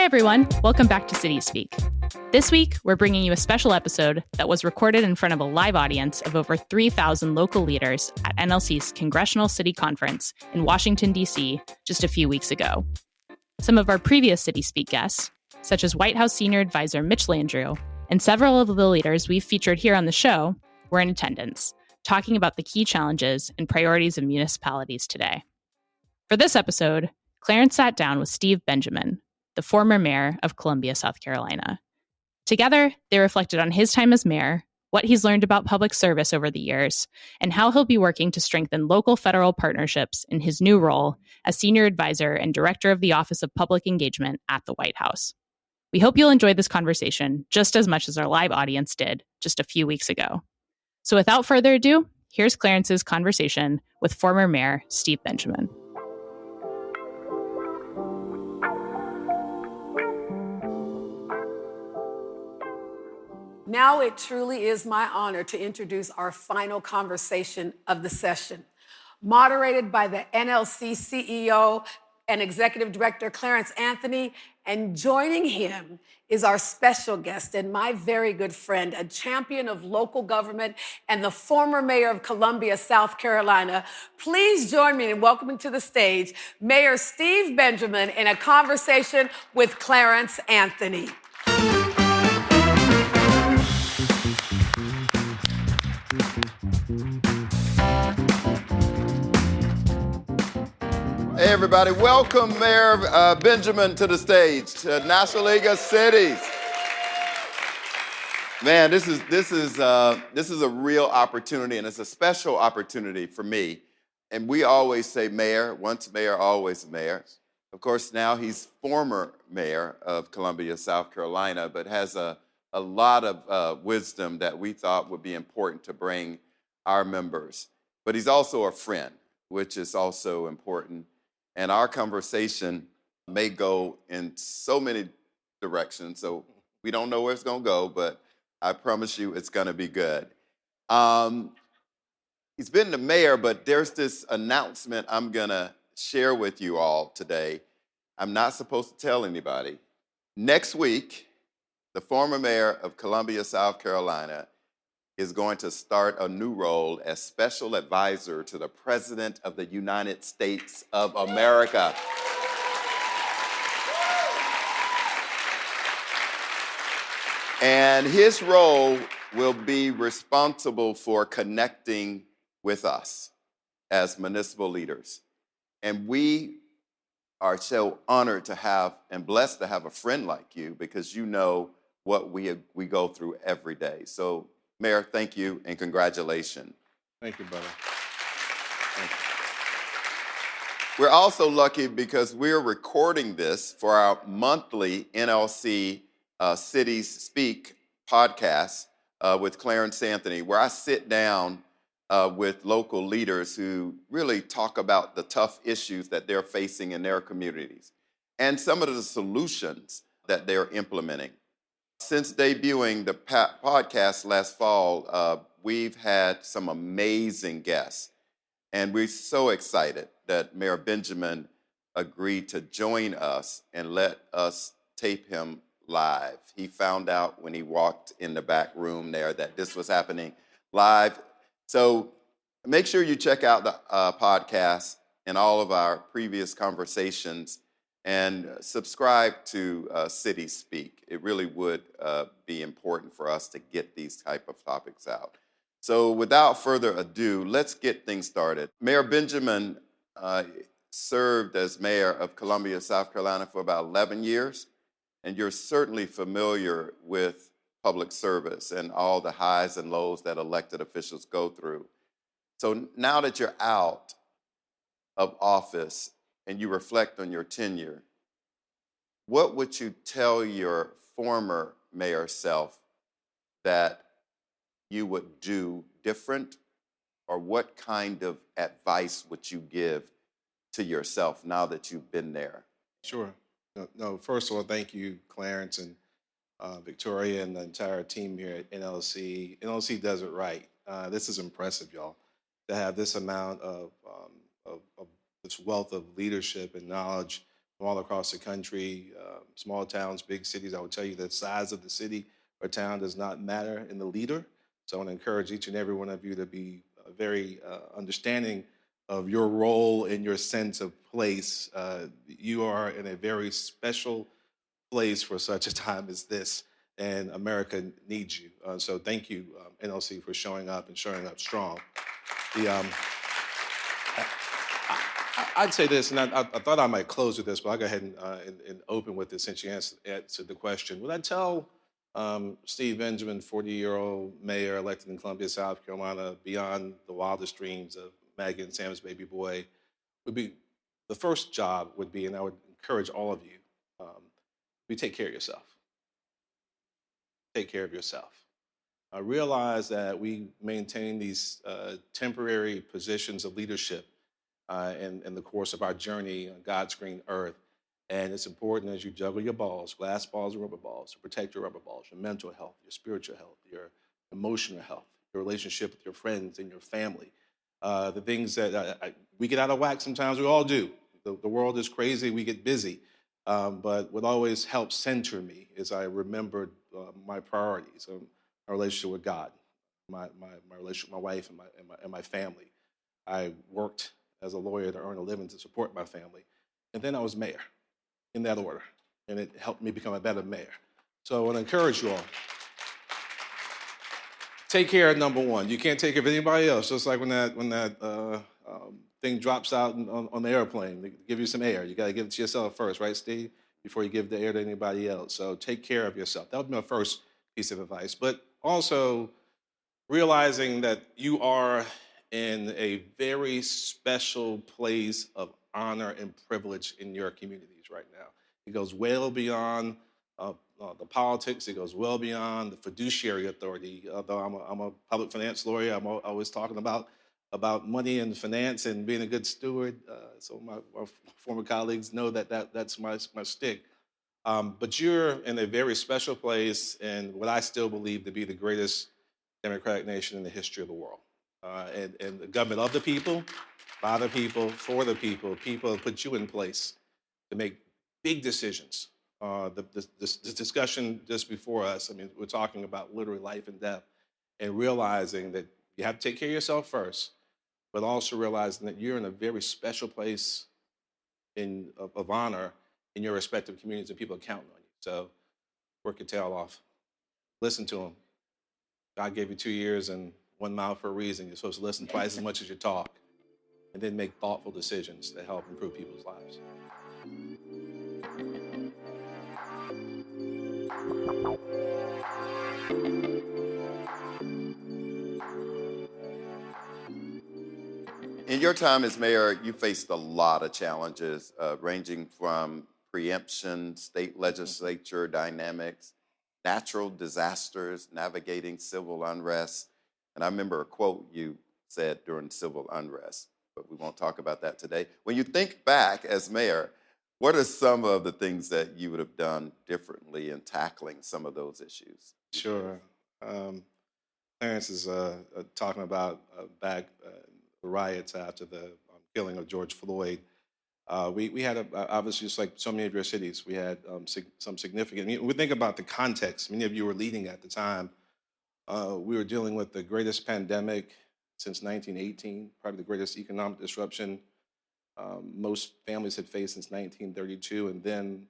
everyone, welcome back to City Speak. This week, we're bringing you a special episode that was recorded in front of a live audience of over 3,000 local leaders at NLC's Congressional City Conference in Washington, D.C. just a few weeks ago. Some of our previous City Speak guests, such as White House Senior Advisor Mitch Landrieu, and several of the leaders we've featured here on the show, were in attendance, talking about the key challenges and priorities of municipalities today. For this episode, Clarence sat down with Steve Benjamin, the former mayor of Columbia, South Carolina. Together, they reflected on his time as mayor, what he's learned about public service over the years, and how he'll be working to strengthen local federal partnerships in his new role as senior advisor and director of the Office of Public Engagement at the White House. We hope you'll enjoy this conversation just as much as our live audience did just a few weeks ago. So without further ado, here's Clarence's conversation with former Mayor Steve Benjamin. Now it truly is my honor to introduce our final conversation of the session. Moderated by the NLC CEO and Executive Director Clarence Anthony, and joining him is our special guest and my very good friend, a champion of local government and the former mayor of Columbia, South Carolina. Please join me in welcoming to the stage Mayor Steve Benjamin in a conversation with Clarence Anthony. Hey everybody, welcome Mayor Benjamin to the stage, to National League of Cities. Man, this is a real opportunity, and it's a special opportunity for me. And we always say mayor, once mayor, always mayor. Of course, now he's former mayor of Columbia, South Carolina, but has a lot of wisdom that we thought would be important to bring our members. But he's also a friend, which is also important. And our conversation may go in so many directions, so we don't know where it's going to go, but I promise you it's going to be good. He's been the mayor, but there's this announcement I'm going to share with you all today. I'm not supposed to tell anybody. Next week, the former mayor of Columbia, South Carolina, is going to start a new role as special advisor to the President of the United States of America. And his role will be responsible for connecting with us as municipal leaders. And we are so honored to have and blessed to have a friend like you, because you know what we go through every day. So Mayor, thank you and congratulations. Thank you, brother. Thank you. We're also lucky because we're recording this for our monthly NLC Cities Speak podcast with Clarence Anthony, where I sit down with local leaders who really talk about the tough issues that they're facing in their communities and some of the solutions that they're implementing. Since debuting the podcast last fall, we've had some amazing guests, and we're so excited that Mayor Benjamin agreed to join us and let us tape him live. He found out when he walked in the back room there that this was happening live. So make sure you check out the podcast and all of our previous conversations, and subscribe to City Speak. It really would be important for us to get these type of topics out. So without further ado, let's get things started. Mayor Benjamin served as mayor of Columbia, South Carolina for about 11 years, and you're certainly familiar with public service and all the highs and lows that elected officials go through. So now that you're out of office, and you reflect on your tenure, what would you tell your former mayor self that you would do different, or what kind of advice would you give to yourself now that you've been there? Sure. No, first of all, thank you, Clarence and Victoria and the entire team here at NLC. NLC does it right. This is impressive, y'all, to have this amount of this wealth of leadership and knowledge from all across the country, small towns, big cities. I would tell you the size of the city or town does not matter in the leader. So I want to encourage each and every one of you to be very understanding of your role and your sense of place. You are in a very special place for such a time as this, and America needs you. So thank you, NLC, for showing up and showing up strong. The, I'd say this, and I thought I might close with this, but I'll go ahead and open with this since you answered the question. Would I tell Steve Benjamin, 40-year-old mayor elected in Columbia, South Carolina, beyond the wildest dreams of Maggie and Sam's baby boy, would be the first job would be, and I would encourage all of you, we take care of yourself. Take care of yourself. Realize that we maintain these temporary positions of leadership in the course of our journey on God's green earth. And it's important as you juggle your balls, glass balls and rubber balls, to protect your rubber balls, your mental health, your spiritual health, your emotional health, your relationship with your friends and your family. The things that we get out of whack sometimes, we all do. The world is crazy, we get busy. But what always helps center me is I remembered my priorities, my relationship with God, my relationship with my wife and my family. I worked as a lawyer to earn a living to support my family. And then I was mayor, in that order. And it helped me become a better mayor. So I want to encourage you all. Take care of number one. You can't take care of anybody else. Just like when that thing drops out on the airplane, they give you some air. You got to give it to yourself first, right, Steve? Before you give the air to anybody else. So take care of yourself. That would be my first piece of advice. But also realizing that you are in a very special place of honor and privilege in your communities right now. It goes well beyond the politics. It goes well beyond the fiduciary authority. Although I'm a public finance lawyer, I'm always talking about money and finance and being a good steward. So my former colleagues know that's my stick. But you're in a very special place in what I still believe to be the greatest democratic nation in the history of the world. And the government of the people, by the people, for the people have put you in place to make big decisions. This discussion just before us, I mean, we're talking about literally life and death, and realizing that you have to take care of yourself first, but also realizing that you're in a very special place of honor in your respective communities, and people are counting on you. So work your tail off. Listen to them. God gave you 2 years and 1 mouth for a reason. You're supposed to listen twice as much as you talk, and then make thoughtful decisions that help improve people's lives. In your time as mayor, you faced a lot of challenges, ranging from preemption, state legislature dynamics, natural disasters, navigating civil unrest. And I remember a quote you said during civil unrest, but we won't talk about that today. When you think back as mayor, what are some of the things that you would have done differently in tackling some of those issues? Sure. Clarence is talking about back the riots after the killing of George Floyd. We had, obviously, just like so many of your cities, we had some significant, we think about the context. Many of you were leading at the time. We were dealing with the greatest pandemic since 1918, probably the greatest economic disruption most families had faced since 1932, and then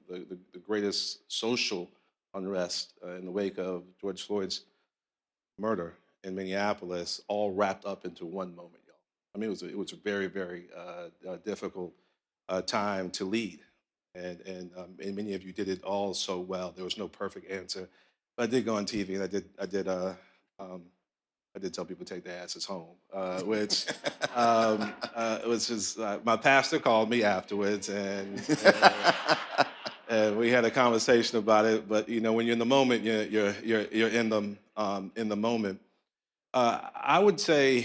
the greatest social unrest in the wake of George Floyd's murder in Minneapolis, all wrapped up into one moment, y'all. I mean, it was a very, very difficult time to lead, and many of you did it all so well. There was no perfect answer, but I did go on TV and I did tell people to take their asses home, which was my pastor called me afterwards, and we had a conversation about it. But you know, when you're in the moment, you're in the moment. I would say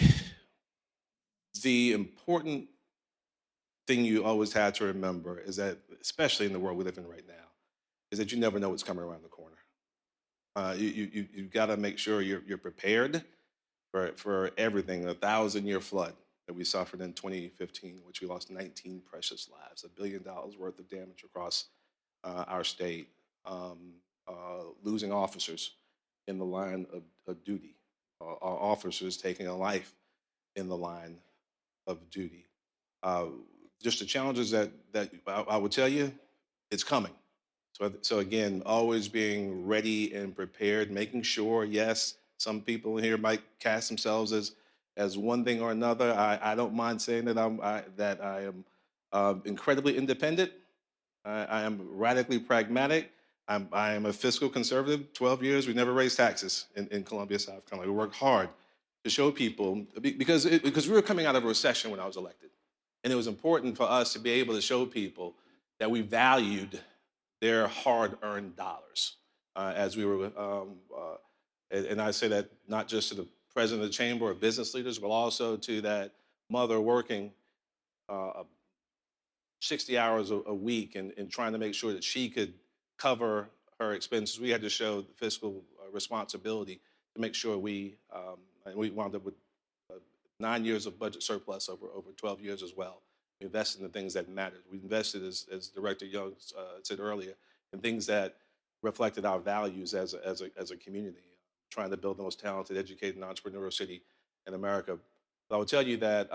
the important thing you always have to remember is that, especially in the world we live in right now, is that you never know what's coming around the corner. You got to make sure you're prepared for everything, a 1,000-year flood. that we suffered in 2015, which we lost 19 precious lives, $1 billion worth of damage across our state, losing officers in the line of duty, our officers taking a life in the line of duty. Just the challenges that I would tell you, it's coming. So again, always being ready and prepared, making sure, yes, some people here might cast themselves as one thing or another. I don't mind saying that I am incredibly independent. I am radically pragmatic. I am a fiscal conservative. 12 years, we never raised taxes in Columbia, South Carolina. We worked hard to show people, because we were coming out of a recession when I was elected. And it was important for us to be able to show people that we valued their hard-earned dollars as we were, and I say that not just to the president of the chamber or business leaders, but also to that mother working 60 hours a week and trying to make sure that she could cover her expenses. We had to show the fiscal responsibility to make sure and we wound up with 9 years of budget surplus over 12 years as well. We invested in the things that mattered. We invested, as Director Young said earlier, in things that reflected our values as a community, trying to build the most talented, educated, and entrepreneurial city in America. But I will tell you that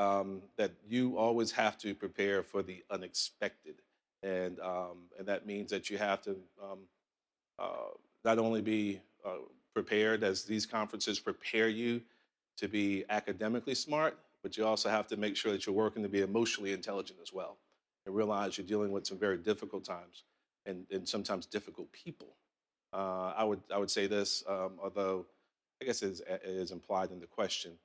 that you always have to prepare for the unexpected, and that means that you have to not only be prepared as these conferences prepare you to be academically smart, but you also have to make sure that you're working to be emotionally intelligent as well, and realize you're dealing with some very difficult times and sometimes difficult people. I would say this, although I guess it is implied in the question.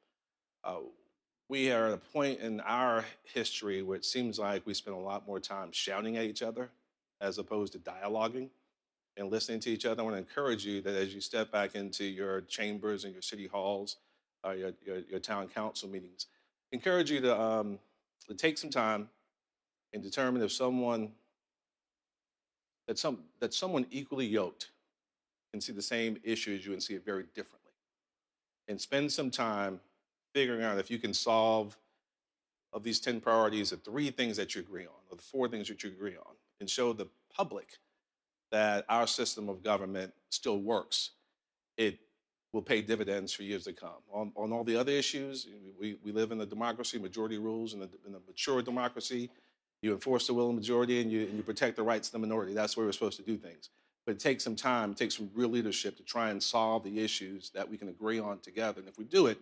We are at a point in our history where it seems like we spend a lot more time shouting at each other as opposed to dialoguing and listening to each other. I want to encourage you that as you step back into your chambers and your city halls, your town council meetings, encourage you to take some time and determine if someone equally yoked can see the same issue as you and see it very differently, and spend some time figuring out if you can solve, of these 10 priorities, the 3 things that you agree on, or the 4 things that you agree on, and show the public that our system of government still works. It will pay dividends for years to come. On all the other issues, we live in a democracy, majority rules, in a mature democracy. You enforce the will of the majority, and you protect the rights of the minority. That's where we're supposed to do things. But it takes some time, it takes some real leadership to try and solve the issues that we can agree on together. And if we do it,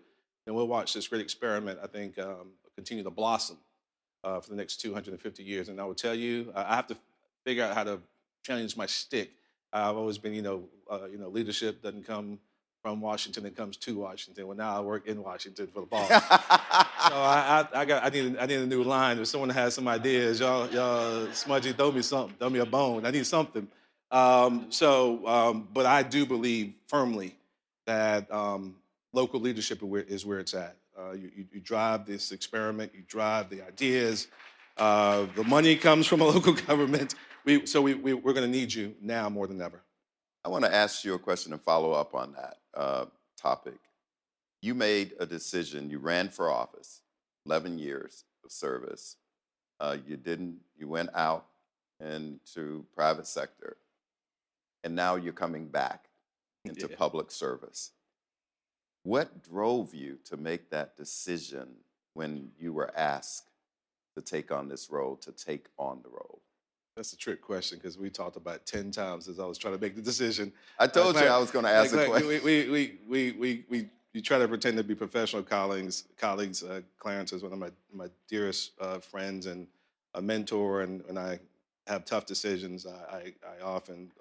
then we'll watch this great experiment, I think, continue to blossom for the next 250 years. And I will tell you, I have to figure out how to change my stick. I've always been, leadership doesn't come from Washington, it comes to Washington. Well, now I work in Washington for the boss. So I need a new line. If someone has some ideas, y'all smudgy, throw me something, throw me a bone. I need something. But I do believe firmly that local leadership is where it's at. You drive this experiment, you drive the ideas. The money comes from a local government. We're going to need you now more than ever. I want to ask you a question and follow up on that topic. You made a decision. You ran for office, 11 years of service. You went out into private sector, and now you're coming back into public service. What drove you to make that decision when you were asked to take on this role, to take on the role? That's a trick question, because we talked about it 10 times as I was trying to make the decision. I told you I was going to ask a question. We try to pretend to be professional colleagues. Clarence is one of my dearest friends and a mentor, and when I have tough decisions, I often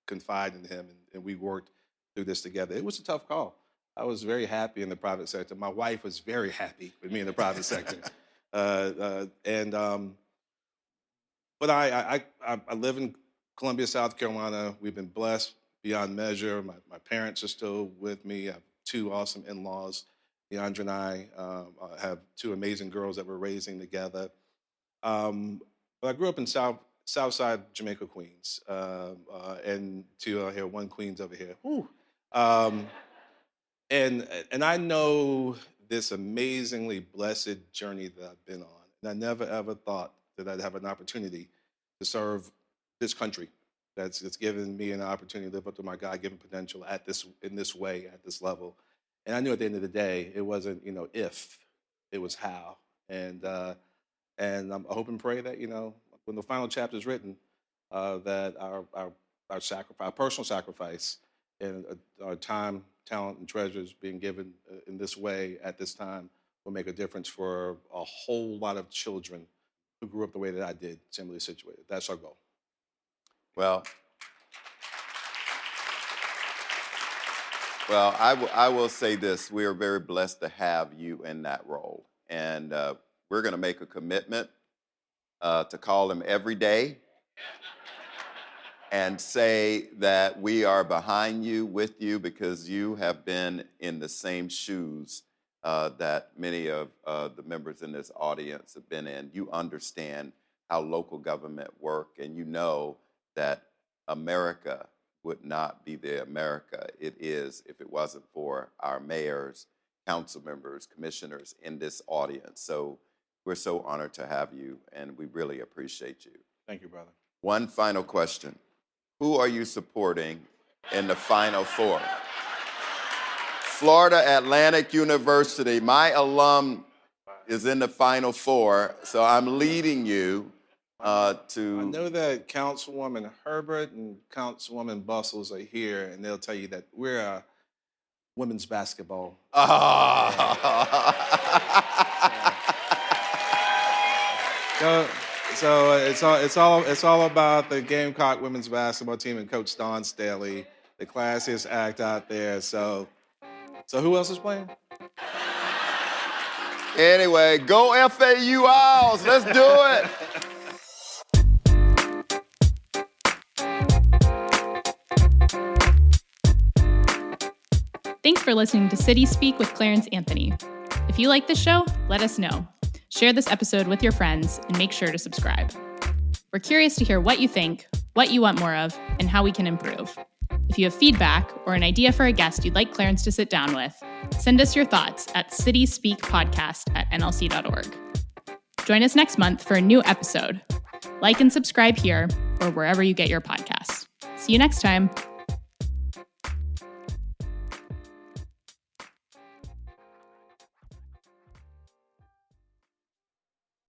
confide in him, and we worked through this together. It was a tough call. I was very happy in the private sector. My wife was very happy with me in the private sector. But I live in Columbia, South Carolina. We've been blessed beyond measure. My parents are still with me. I have 2 awesome in-laws. Leandra and I have 2 amazing girls that we're raising together. But I grew up in Southside Jamaica, Queens, and 2 out here, 1 Queens over here. And I know this amazingly blessed journey that I've been on. And I never, ever thought that I'd have an opportunity to serve this country that's given me an opportunity to live up to my God-given potential in this way, at this level. And I knew at the end of the day, it wasn't, if, it was how. And I hope and pray that, when the final chapter is written, that our sacrifice, our personal sacrifice, and our time, talent, and treasures being given in this way at this time will make a difference for a whole lot of children who grew up the way that I did, similarly situated. That's our goal. Well, I will say this. We are very blessed to have you in that role. And we're going to make a commitment to call him every day and say that we are behind you, with you, because you have been in the same shoes that many of the members in this audience have been in. You understand how local government work, and you know that America would not be the America it is if it wasn't for our mayors, council members, commissioners in this audience. So we're so honored to have you, and we really appreciate you. Thank you, brother. One final question. Who are you supporting in the Final Four? Florida Atlantic University, my alum is in the Final Four, so I'm leading you to... I know that Councilwoman Herbert and Councilwoman Bustles are here, and they'll tell you that we're women's basketball. So it's all about the Gamecock women's basketball team and Coach Dawn Staley, the classiest act out there. So who else is playing? Anyway, go FAU Owls. Let's do it. Thanks for listening to City Speak with Clarence Anthony. If you like this show, let us know. Share this episode with your friends and make sure to subscribe. We're curious to hear what you think, what you want more of, and how we can improve. If you have feedback or an idea for a guest you'd like Clarence to sit down with, send us your thoughts at cityspeakpodcast@nlc.org. Join us next month for a new episode. Like and subscribe here or wherever you get your podcasts. See you next time.